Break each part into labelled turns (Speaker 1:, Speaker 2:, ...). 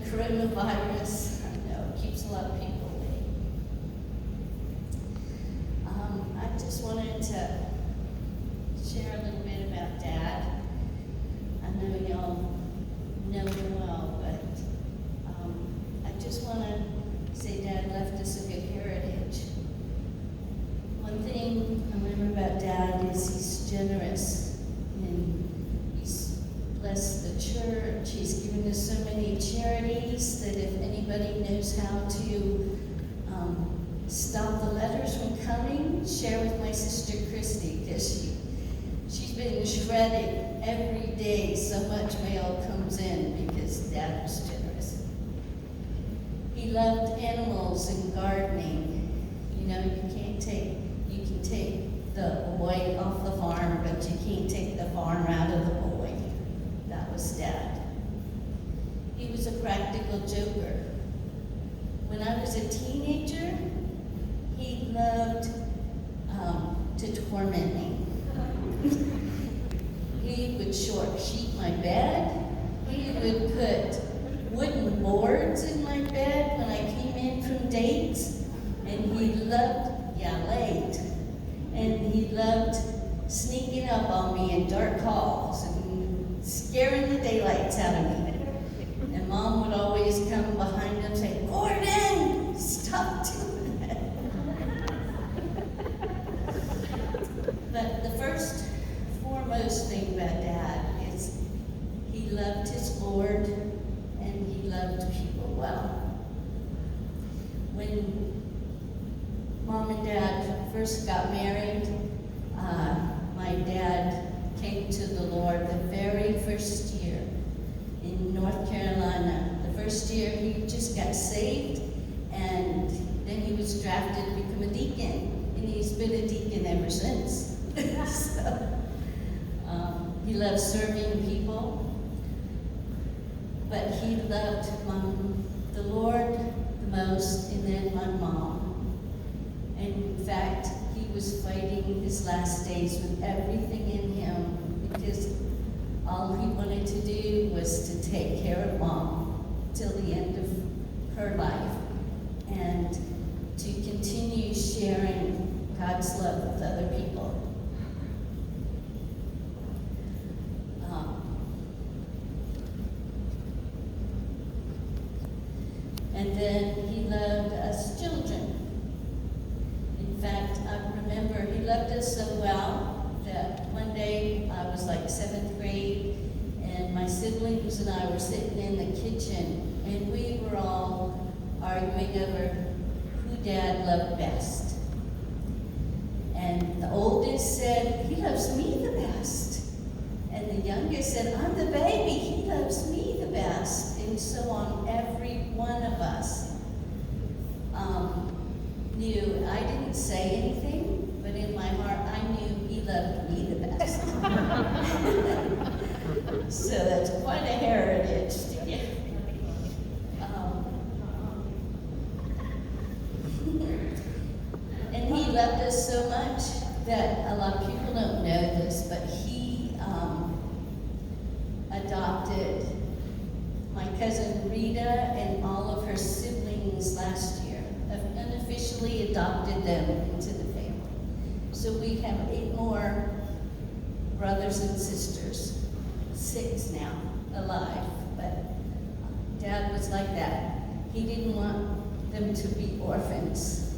Speaker 1: coronavirus, I know, keeps a lot of people away. I just wanted to share a little bit about Dad. I know y'all know him well, but I just want to say Dad left us a good heritage. One thing I remember about Dad is he's generous, and he's blessed the church. He's given us so many charities that if anybody knows how to stop the letters from coming, share with my sister Christy, because she's been shredded every day. So much mail comes in because Dad was generous. He loved animals and gardening. You know, you can take the boy off the farm, but you can't take the farm out of the boy. That was Dad. He was a practical joker. When I was a teenager, he loved to torment me. He would short sheet my bed. He would put wooden boards in my bed when I came in from dates. And he loved, late. And he loved sneaking up on me in dark halls and scaring the daylights out of me. And Mom would always come behind him and say, "Gordon, stop doing that." But the first foremost thing about Dad is he loved his Lord and he loved people well. When Mom and Dad first got married, my dad came to the Lord the very first year in North Carolina. The first year he just got saved, and then he was drafted to become a deacon, and he's been a deacon ever since. So, he loves serving people, but he loved the Lord the most, and then my mom. And in fact, he was fighting his last days with everything in him, because all he wanted to do was to take care of Mom till the end of her life, and to continue sharing God's love with other people. And then he loved us children. In fact, I remember he loved us so well that one day I was like 7th grade, and my siblings and I were sitting in the kitchen, and we were all arguing over who Dad loved best. And the oldest said, "He loves me the best." And the youngest said, "I'm the baby, he loves me the best." And so on, every one of us knew. I didn't say anything, but in my heart I knew he loved me the best. So that's quite a heritage to get. And he loved us so much that a lot of people don't know this, but he adopted my cousin Rita and all of her siblings last year. Unofficially adopted them into the family. So we have 8 more brothers and sisters, 6 now alive, but Dad was like that. He didn't want them to be orphans.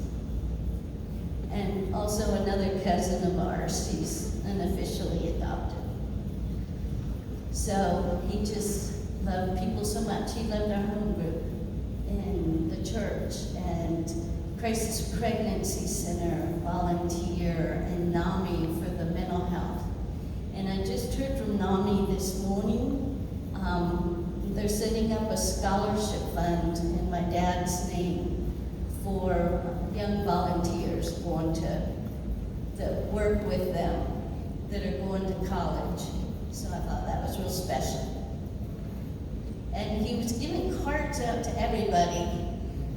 Speaker 1: And also another cousin of ours, she's unofficially adopted. So he just loved people so much. He loved our home group in the church, and Crisis Pregnancy Center volunteer, and NAMI for the mental health. And I just heard from NAMI this morning. They're setting up a scholarship fund in my dad's name for young volunteers going to work with them that are going to college. So I thought that was real special. And he was giving cards out to everybody.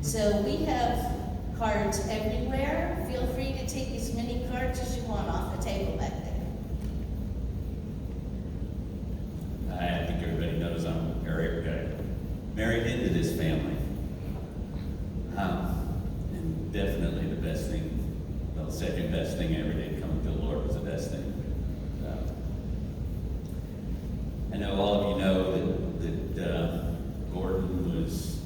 Speaker 1: So we have cards everywhere. Feel free to take as many cards as you want off the table back there.
Speaker 2: I think everybody knows I'm Eric, married into to this family. And definitely the best thing, well, the second best thing I ever did coming to the Lord was the best thing. I know all of you know that Gordon was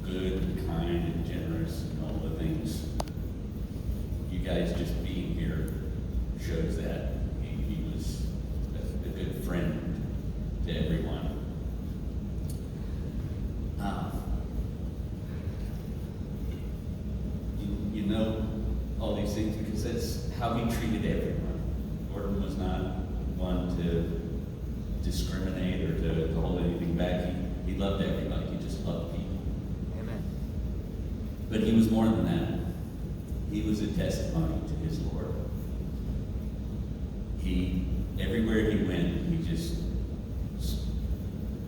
Speaker 2: good, kind, and generous, and all the things. You guys just being here shows that. He was a good friend to everyone. You know all these things because that's how he treated everyone. Gordon was not one to discriminate or to hold anything back. He loved everybody. He just loved people.
Speaker 3: Amen.
Speaker 2: But he was more than that. He was a testimony to his Lord. Everywhere he went, he just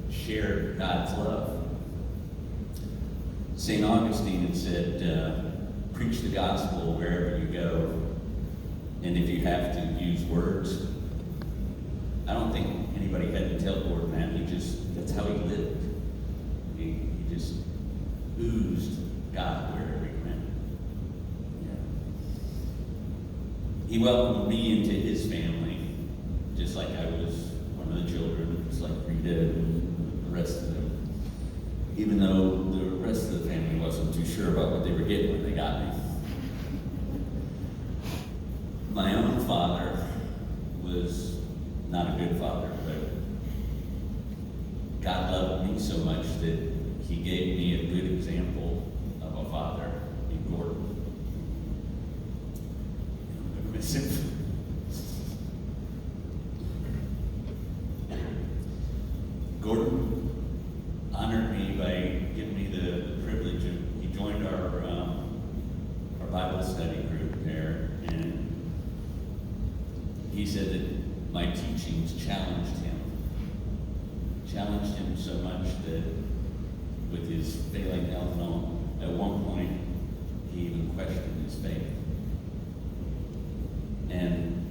Speaker 2: shared God's love. St. Augustine had said, preach the gospel wherever you go, and if you have to use words. I don't think anybody had to tell Gordon that. That's how he lived. He just oozed God wherever he went. Yeah. He welcomed me into his family, just like I was one of the children, just like Rita and the rest of them. Even though the rest of the family wasn't too sure about what they were getting when they got me. My own father was not a good father, but God loved me so much that he gave me a good example of a father in Gordon. I'm going to miss him. Gordon honored me by giving me the privilege of, he joined our Bible study group there, and he said that my teachings challenged him so much that with his failing health and all, at one point he even questioned his faith. And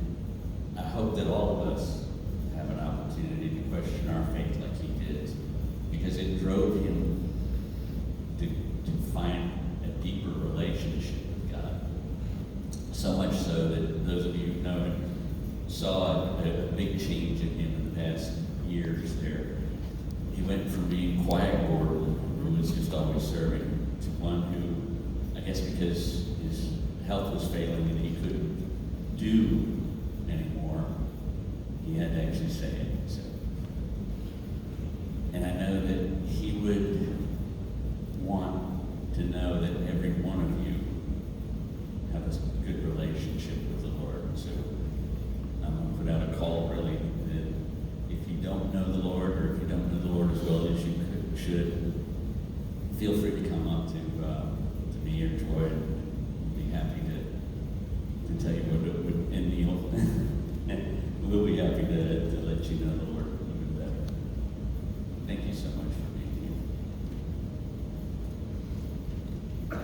Speaker 2: I hope that all of us have an opportunity to question our faith like he did, because it drove him to find a deeper relationship with God. So much so that those of you who know him saw a big change in him in the past years there. He went from being quiet Gordon, who was just always serving, to one who, I guess because his health was failing and he couldn't do anymore, he had to actually say it. So. And I know that he would want to know that every one of you have a good relationship with the Lord. So I'm going to put out a call, really, that if you don't know the Lord, or if you don't know the Lord as well as you should, feel free to come up to me or Joy, and be happy to tell you